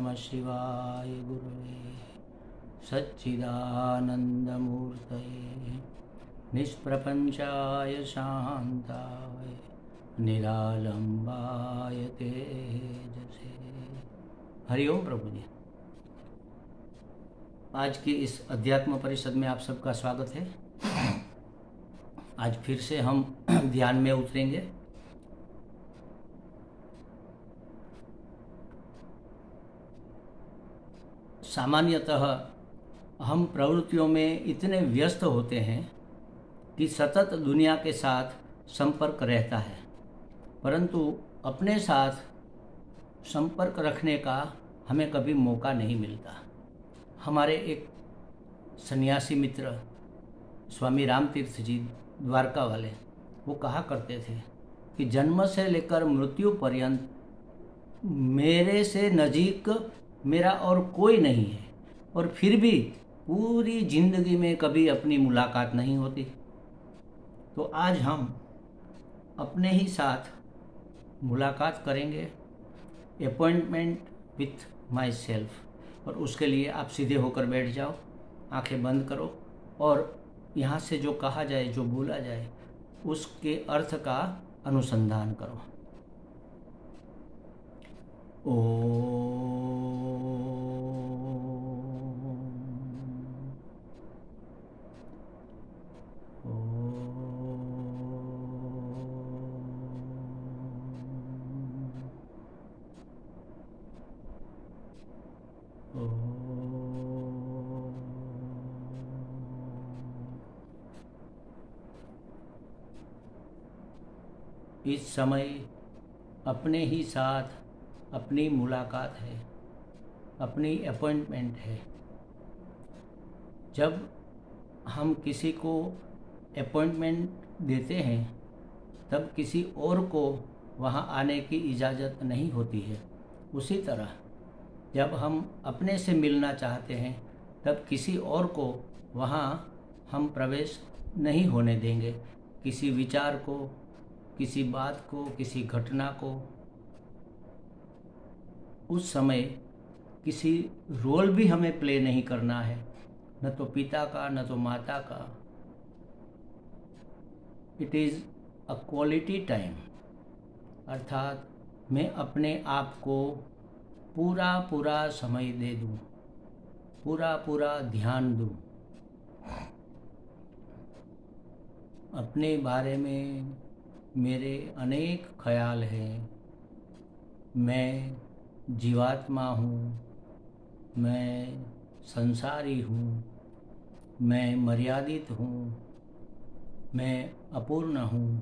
नमः शिवाय गुरुवे सच्चिदानन्दमूर्तये निष्प्रपञ्चाय शान्ताय निरालम्बाय तेजसे। हरिओम प्रभु जी। आज की इस अध्यात्म परिषद में आप सबका स्वागत है। आज फिर से हम ध्यान में उतरेंगे। सामान्यतः हम प्रवृत्तियों में इतने व्यस्त होते हैं कि सतत दुनिया के साथ संपर्क रहता है, परंतु अपने साथ संपर्क रखने का हमें कभी मौका नहीं मिलता। हमारे एक सन्यासी मित्र स्वामी रामतीर्थ जी द्वारका वाले, वो कहा करते थे कि जन्म से लेकर मृत्यु पर्यंत मेरे से नज़दीक मेरा और कोई नहीं है, और फिर भी पूरी जिंदगी में कभी अपनी मुलाकात नहीं होती। तो आज हम अपने ही साथ मुलाकात करेंगे, अपॉइंटमेंट विथ माई सेल्फ। और उसके लिए आप सीधे होकर बैठ जाओ, आंखें बंद करो और यहाँ से जो कहा जाए, जो बोला जाए, उसके अर्थ का अनुसंधान करो। इस समय अपने ही साथ अपनी मुलाकात है, अपनी अपॉइंटमेंट है। जब हम किसी को अपॉइंटमेंट देते हैं तब किसी और को वहाँ आने की इजाज़त नहीं होती है। उसी तरह जब हम अपने से मिलना चाहते हैं तब किसी और को वहाँ हम प्रवेश नहीं होने देंगे। किसी विचार को, किसी बात को, किसी घटना को उस समय किसी रोल भी हमें प्ले नहीं करना है, न तो पिता का, न तो माता का। It is a quality time, अर्थात मैं अपने आप को पूरा पूरा समय दे दूँ, पूरा पूरा ध्यान दूँ। अपने बारे में मेरे अनेक ख्याल हैं। मैं जीवात्मा हूँ, मैं संसारी हूँ, मैं मर्यादित हूँ, मैं अपूर्ण हूँ,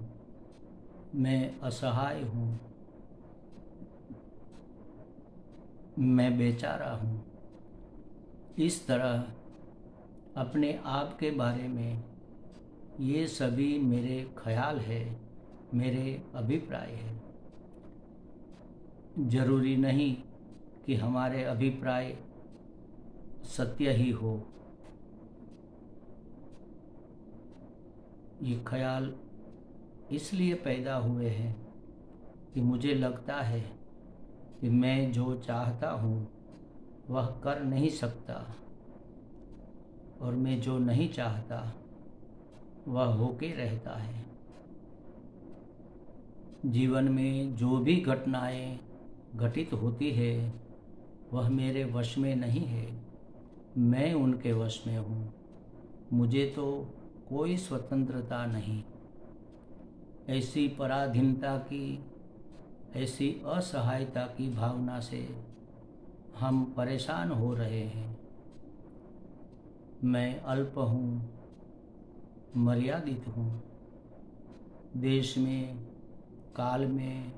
मैं असहाय हूँ, मैं बेचारा हूँ। इस तरह अपने आप के बारे में ये सभी मेरे ख्याल है, मेरे अभिप्राय है। जरूरी नहीं कि हमारे अभिप्राय सत्य ही हो। ये ख्याल इसलिए पैदा हुए हैं कि मुझे लगता है कि मैं जो चाहता हूँ वह कर नहीं सकता, और मैं जो नहीं चाहता वह होके रहता है। जीवन में जो भी घटनाएं घटित होती है वह मेरे वश में नहीं है, मैं उनके वश में हूँ। मुझे तो कोई स्वतंत्रता नहीं। ऐसी पराधीनता की, ऐसी असहायता की भावना से हम परेशान हो रहे हैं। मैं अल्प हूँ, मर्यादित हूँ। देश में, काल में,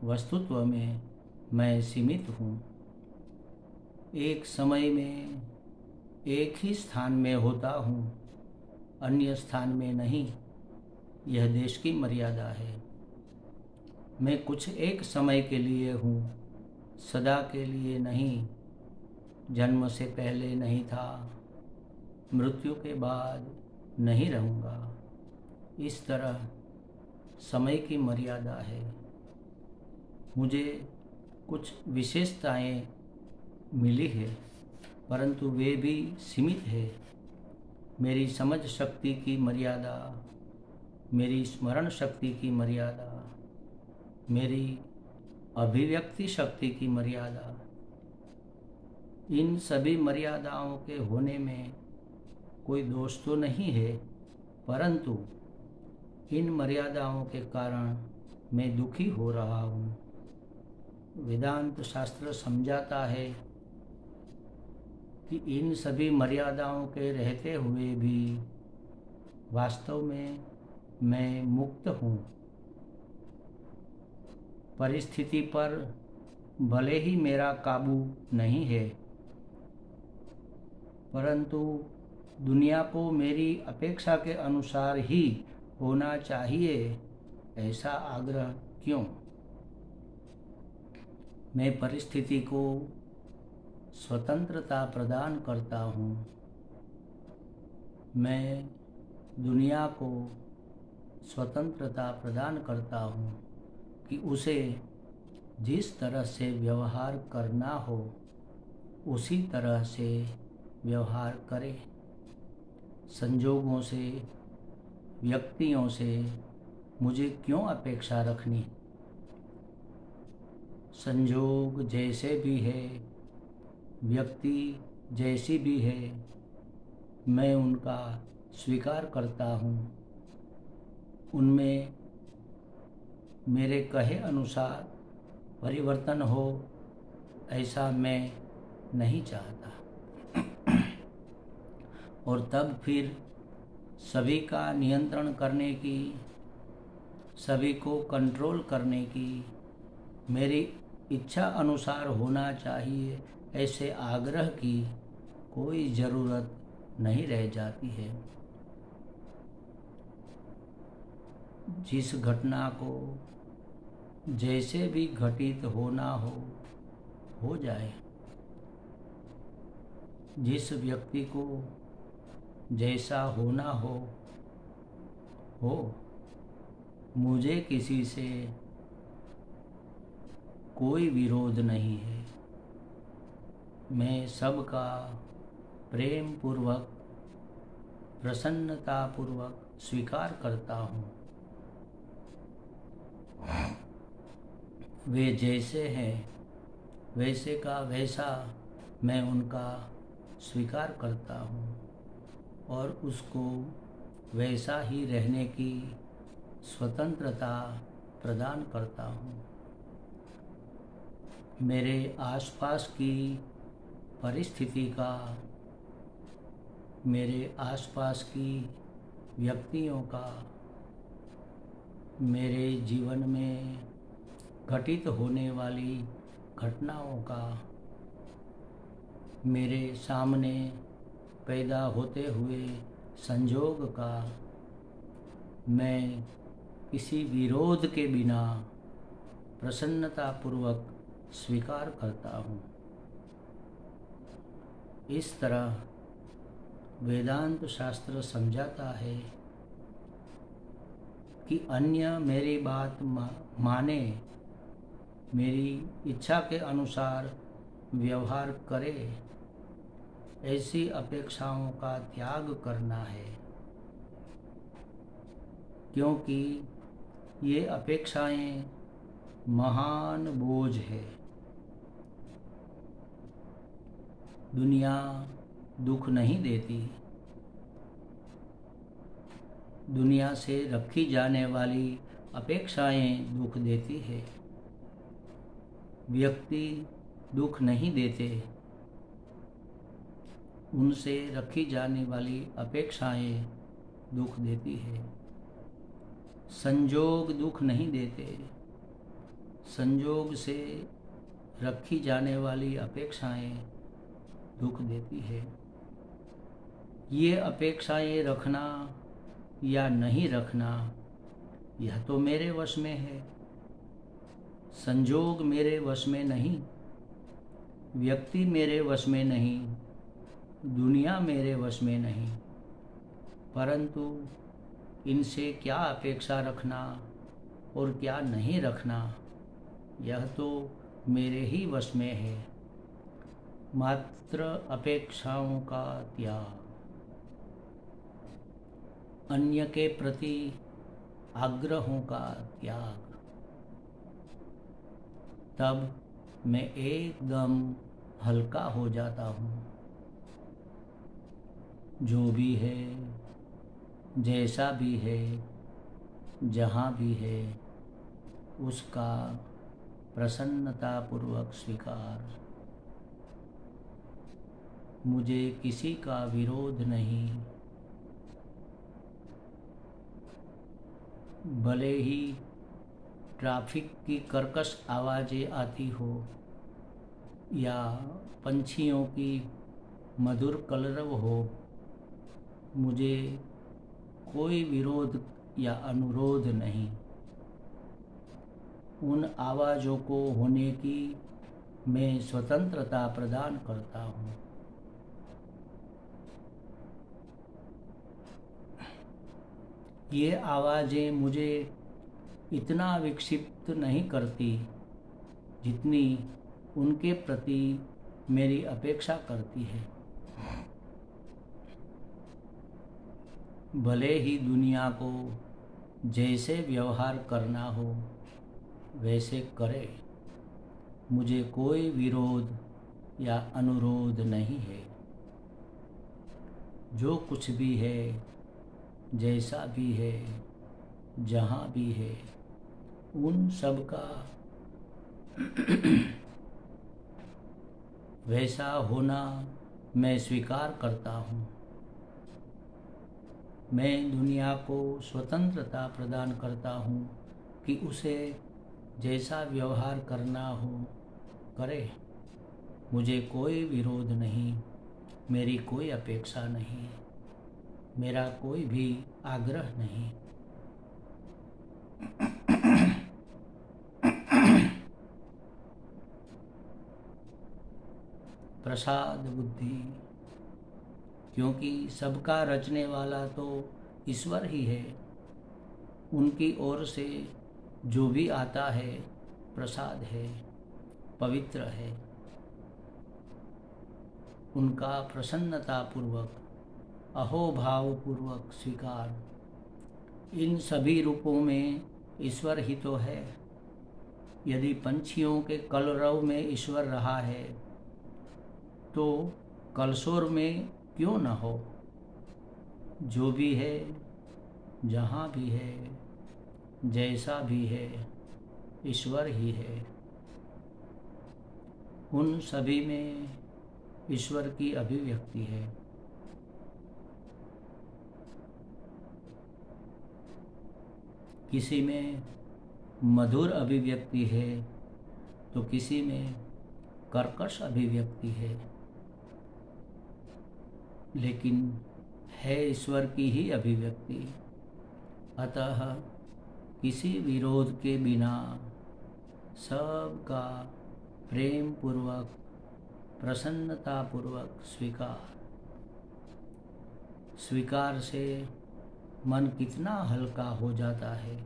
वस्तुत्व में मैं सीमित हूँ। एक समय में एक ही स्थान में होता हूँ, अन्य स्थान में नहीं। यह देश की मर्यादा है। मैं कुछ एक समय के लिए हूँ, सदा के लिए नहीं। जन्म से पहले नहीं था, मृत्यु के बाद नहीं रहूँगा। इस तरह समय की मर्यादा है। मुझे कुछ विशेषताएं मिली है, परंतु वे भी सीमित है। मेरी समझ शक्ति की मर्यादा, मेरी स्मरण शक्ति की मर्यादा, मेरी अभिव्यक्ति शक्ति की मर्यादा, इन सभी मर्यादाओं के होने में कोई दोष तो नहीं है, परंतु इन मर्यादाओं के कारण मैं दुखी हो रहा हूँ। वेदांत शास्त्र समझाता है कि इन सभी मर्यादाओं के रहते हुए भी वास्तव में मैं मुक्त हूँ। परिस्थिति पर भले ही मेरा काबू नहीं है, परंतु दुनिया को मेरी अपेक्षा के अनुसार ही होना चाहिए, ऐसा आग्रह क्यों? मैं परिस्थिति को स्वतंत्रता प्रदान करता हूँ। मैं दुनिया को स्वतंत्रता प्रदान करता हूँ कि उसे जिस तरह से व्यवहार करना हो उसी तरह से व्यवहार करे। संजोगों से, व्यक्तियों से मुझे क्यों अपेक्षा रखनी? संजोग जैसे भी है, व्यक्ति जैसी भी है, मैं उनका स्वीकार करता हूँ। उनमें मेरे कहे अनुसार परिवर्तन हो, ऐसा मैं नहीं चाहता। और तब फिर सभी का नियंत्रण करने की, सभी को कंट्रोल करने की, मेरी इच्छा अनुसार होना चाहिए, ऐसे आग्रह की कोई ज़रूरत नहीं रह जाती है। जिस घटना को जैसे भी घटित होना हो जाए। जिस व्यक्ति को जैसा होना हो। मुझे किसी से कोई विरोध नहीं है। मैं सबका प्रेम पूर्वक, प्रसन्नता पूर्वक स्वीकार करता हूँ। वे जैसे हैं वैसे का वैसा मैं उनका स्वीकार करता हूँ और उसको वैसा ही रहने की स्वतंत्रता प्रदान करता हूँ। मेरे आसपास की परिस्थिति का, मेरे आसपास की व्यक्तियों का, मेरे जीवन में घटित होने वाली घटनाओं का, मेरे सामने पैदा होते हुए संजोग का मैं किसी विरोध के बिना प्रसन्नतापूर्वक स्वीकार करता हूँ। इस तरह वेदांत शास्त्र समझाता है कि अन्य मेरी बात माने, मेरी इच्छा के अनुसार व्यवहार करे, ऐसी अपेक्षाओं का त्याग करना है, क्योंकि ये अपेक्षाएं महान बोझ है। दुनिया दुख नहीं देती। दुनिया से रखी जाने वाली अपेक्षाएं दुख देती है। व्यक्ति दुख नहीं देते। उनसे रखी जाने वाली अपेक्षाएं दुख देती है। संजोग दुख नहीं देते। संजोग से रखी जाने वाली अपेक्षाएं दुख देती है। ये अपेक्षाएं रखना या नहीं रखना यह तो मेरे वश में है। संजोग मेरे वश में नहीं, व्यक्ति मेरे वश में नहीं, दुनिया मेरे वश में नहीं, परंतु इनसे क्या अपेक्षा रखना और क्या नहीं रखना यह तो मेरे ही वश में है। मात्र अपेक्षाओं का त्याग, अन्य के प्रति आग्रहों का त्याग, तब मैं एकदम हल्का हो जाता हूँ। जो भी है, जैसा भी है, जहाँ भी है, उसका प्रसन्नतापूर्वक स्वीकार। मुझे किसी का विरोध नहीं, भले ही ट्रैफिक की कर्कश आवाज़ें आती हो या पंछियों की मधुर कलरव हो, मुझे कोई विरोध या अनुरोध नहीं। उन आवाज़ों को होने की मैं स्वतंत्रता प्रदान करता हूँ। ये आवाज़ें मुझे इतना विक्षिप्त नहीं करती जितनी उनके प्रति मेरी अपेक्षा करती है। भले ही दुनिया को जैसे व्यवहार करना हो वैसे करे, मुझे कोई विरोध या अनुरोध नहीं है। जो कुछ भी है, जैसा भी है, जहाँ भी है, उन सब का वैसा होना मैं स्वीकार करता हूँ। मैं दुनिया को स्वतंत्रता प्रदान करता हूँ कि उसे जैसा व्यवहार करना हो करे। मुझे कोई विरोध नहीं, मेरी कोई अपेक्षा नहीं, मेरा कोई भी आग्रह नहीं। प्रसाद बुद्धि, क्योंकि सबका रचने वाला तो ईश्वर ही है। उनकी ओर से जो भी आता है प्रसाद है, पवित्र है। उनका प्रसन्नतापूर्वक, अहोभावपूर्वक स्वीकार। इन सभी रूपों में ईश्वर ही तो है। यदि पंछियों के कलरव में ईश्वर रहा है तो कलशोर में क्यों न हो। जो भी है, जहाँ भी है, जैसा भी है, ईश्वर ही है। उन सभी में ईश्वर की अभिव्यक्ति है। किसी में मधुर अभिव्यक्ति है तो किसी में कर्कश अभिव्यक्ति है, लेकिन है ईश्वर की ही अभिव्यक्ति। अतः किसी विरोध के बिना सबका प्रेम पूर्वक, प्रसन्नता पूर्वक स्वीकार। स्वीकार से मन कितना हल्का हो जाता है,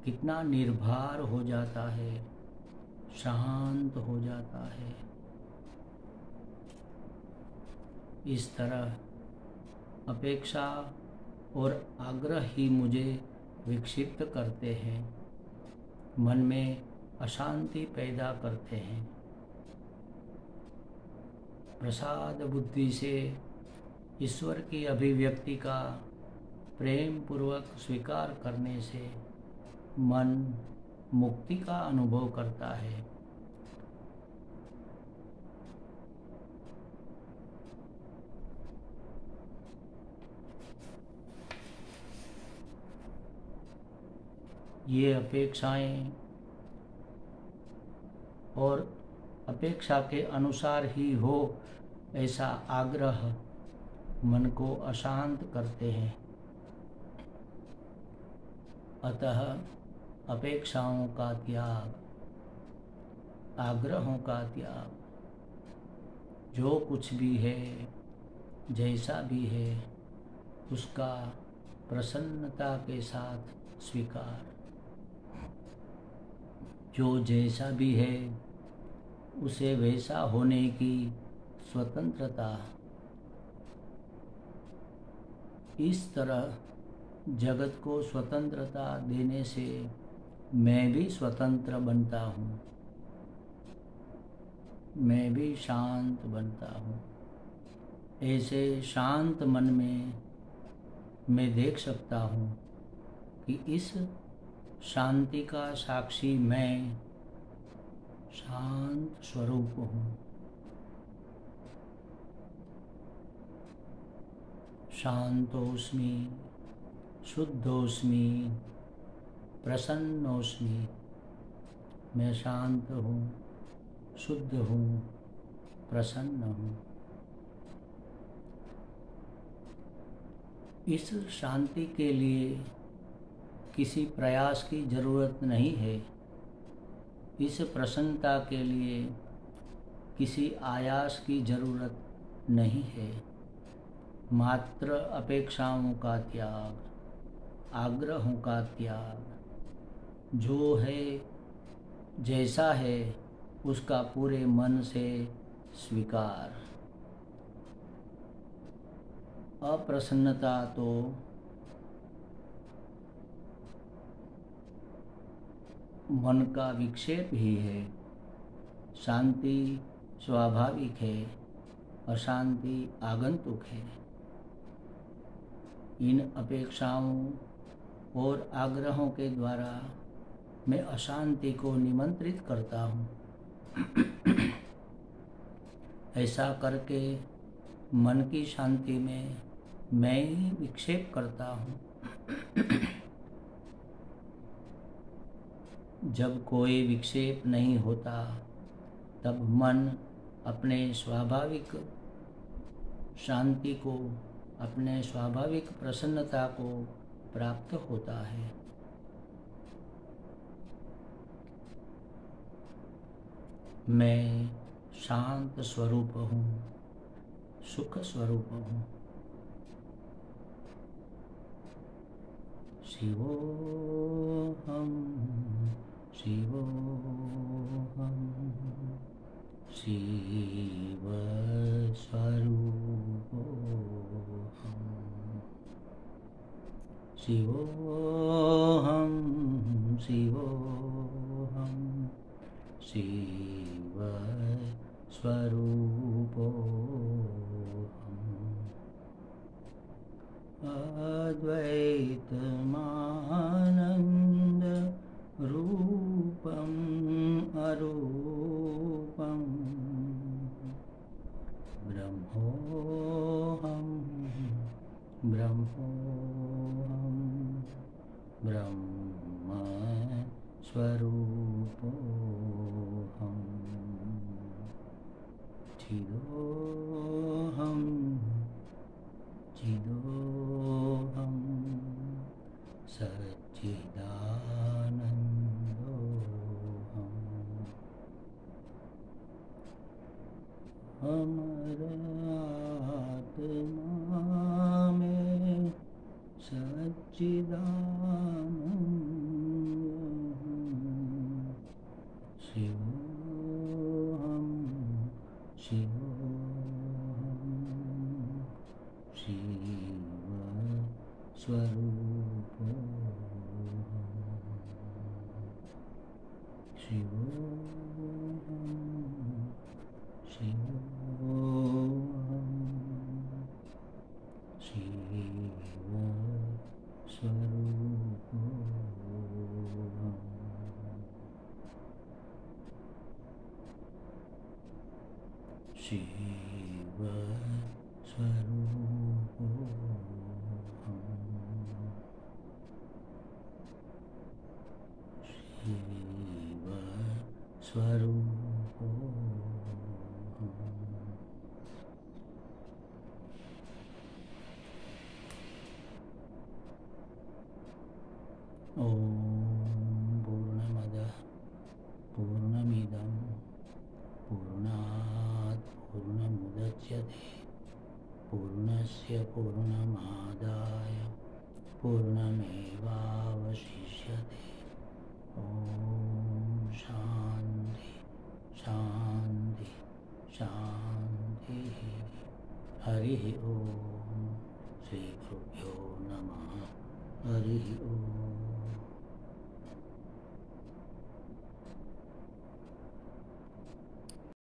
कितना निर्भर हो जाता है, शांत हो जाता है। इस तरह अपेक्षा और आग्रह ही मुझे विक्षिप्त करते हैं, मन में अशांति पैदा करते हैं। प्रसाद बुद्धि से ईश्वर की अभिव्यक्ति का प्रेम पूर्वक स्वीकार करने से मन मुक्ति का अनुभव करता है। ये अपेक्षाएं और अपेक्षा के अनुसार ही हो ऐसा आग्रह मन को अशांत करते हैं। अतः अपेक्षाओं का त्याग, आग्रहों का त्याग, जो कुछ भी है, जैसा भी है, उसका प्रसन्नता के साथ स्वीकार। जो जैसा भी है, उसे वैसा होने की स्वतंत्रता। इस तरह जगत को स्वतंत्रता देने से मैं भी स्वतंत्र बनता हूँ, मैं भी शांत बनता हूँ। ऐसे शांत मन में मैं देख सकता हूँ कि इस शांति का साक्षी मैं शांत स्वरूप हूँ। शांतोस्मि, शुद्धोस्मि, प्रसन्नोस्मि। मैं शांत हूँ, शुद्ध हूँ, प्रसन्न हूँ। इस शांति के लिए किसी प्रयास की जरूरत नहीं है। इस प्रसन्नता के लिए किसी आयास की जरूरत नहीं है। मात्र अपेक्षाओं का त्याग, आग्रहों का त्याग, जो है जैसा है उसका पूरे मन से स्वीकार। अप्रसन्नता तो मन का विक्षेप ही है। शांति स्वाभाविक है, अशांति आगंतुक है। इन अपेक्षाओं और आग्रहों के द्वारा मैं अशांति को निमंत्रित करता हूँ। ऐसा करके मन की शांति में मैं ही विक्षेप करता हूँ। जब कोई विक्षेप नहीं होता तब मन अपने स्वाभाविक शांति को, अपने स्वाभाविक प्रसन्नता को प्राप्त होता है। मैं शांत स्वरूप हूँ, सुख स्वरूप हूँ। शिवोऽहं, शिवोऽहं, शिवस्वरूपोऽहम्। शिवोऽहं, शिवोऽहं, शिवस्वरूपोऽहम्। अद्वैतमानन्द रूपम् अरूपम् ब्रह्मोऽहं, ब्रह्मोऽहं, ब्रह्मस्वरूपोऽहम्। चिदोऽहं, चिदोऽहं, सच्चिदानन्दोऽहम्। अमर आत्मा में सच्चिदानन्दोऽहम्। शिवोऽहं, शिवोऽहं, शिवस्वरूपोऽहम्। शिवोऽहं, शिवोऽहं, शिवस्वरूपोऽहम्। ॐ पूर्णमदः पूर्णमिदं पूर्णात् पूर्णमुदच्यते पूर्णस्य पूर्णमादाय पूर्णमेवावशिष्यते। ॐ शान्ति शान्ति शांति। हरि ओम। श्री गुरुभ्यो नमः। हरि ओम।